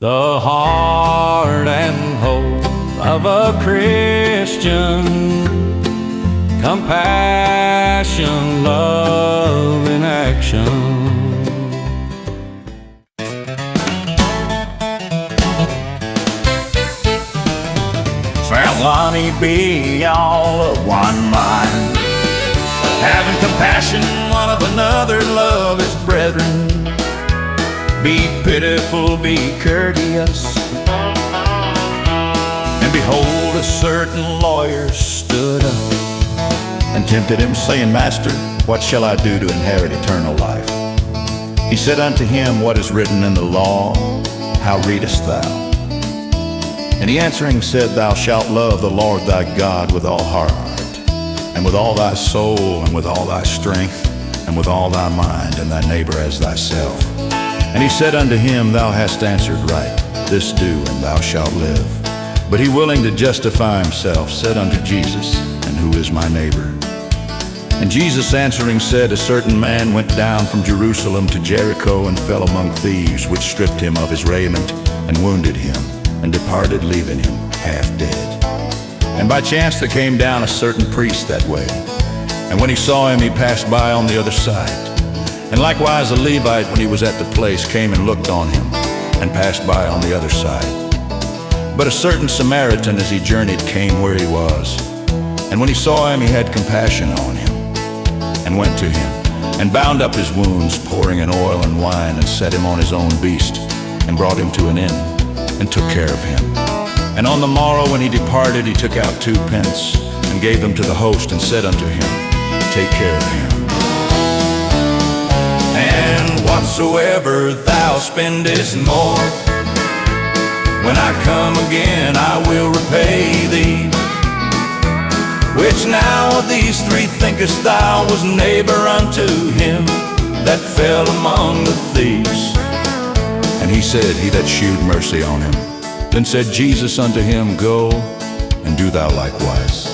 The heart and hope of a Christian. Compassion, love in action. Felony be all of one mind, having compassion one of another, love his brethren. Be pitiful, be courteous. And behold, a certain lawyer stood up and tempted him, saying, Master, what shall I do to inherit eternal life? He said unto him, What is written in the law? How readest thou? And he answering said, Thou shalt love the Lord thy God with all heart, and with all thy soul, and with all thy strength, and with all thy mind, and thy neighbor as thyself. And he said unto him, Thou hast answered right, this do, and thou shalt live. But he, willing to justify himself, said unto Jesus, And who is my neighbor? And Jesus answering said, A certain man went down from Jerusalem to Jericho, and fell among thieves, which stripped him of his raiment, and wounded him, and departed, leaving him half dead. And by chance there came down a certain priest that way, and when he saw him, he passed by on the other side. And likewise a Levite, when he was at the place, came and looked on him, and passed by on the other side. But a certain Samaritan, as he journeyed, came where he was. And when he saw him, he had compassion on him, and went to him, and bound up his wounds, pouring in oil and wine, and set him on his own beast, and brought him to an inn, and took care of him. And on the morrow when he departed, he took out 2 pence, and gave them to the host, and said unto him, Take care of him. And whatsoever thou spendest more, when I come again, I will repay thee. Which now of these 3 thinkest thou was neighbor unto him that fell among the thieves? And he said, He that shewed mercy on him. Then said Jesus unto him, Go, and do thou likewise.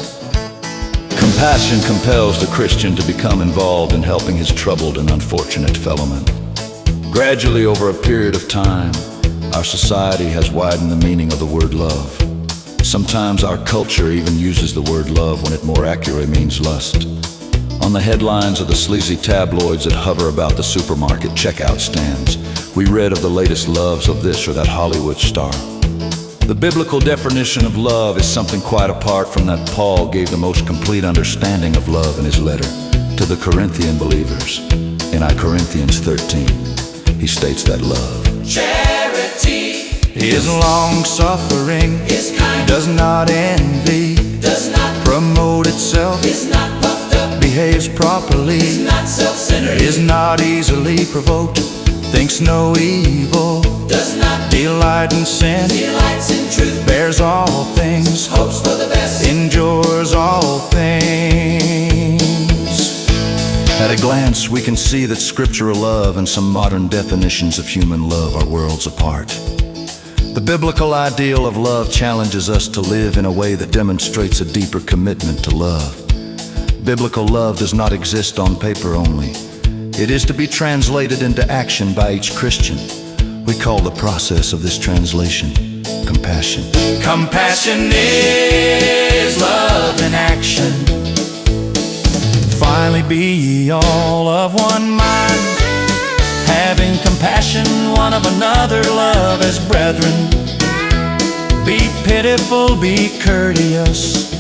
Compassion compels the Christian to become involved in helping his troubled and unfortunate fellowmen. Gradually, over a period of time, our society has widened the meaning of the word love. Sometimes our culture even uses the word love when it more accurately means lust. On the headlines of the sleazy tabloids that hover about the supermarket checkout stands, we read of the latest loves of this or that Hollywood star. The biblical definition of love is something quite apart from that Paul gave the most complete understanding of love in his letter to the Corinthian believers. In Corinthians 13, he states that love, charity, is long-suffering, is kind, does not envy, does not promote itself, is not puffed up, behaves properly, is not self-centered, is not easily provoked, thinks no evil, does not delight in sin, delights in truth, bears all things, hopes for the best, endures all things. At a glance, we can see that scriptural love and some modern definitions of human love are worlds apart. The biblical ideal of love challenges us to live in a way that demonstrates a deeper commitment to love. Biblical love does not exist on paper only. It is to be translated into action by each Christian. We call the process of this translation compassion. Compassion is love in action. Finally be ye all of one mind, having compassion one of another, love as brethren. Be pitiful, be courteous.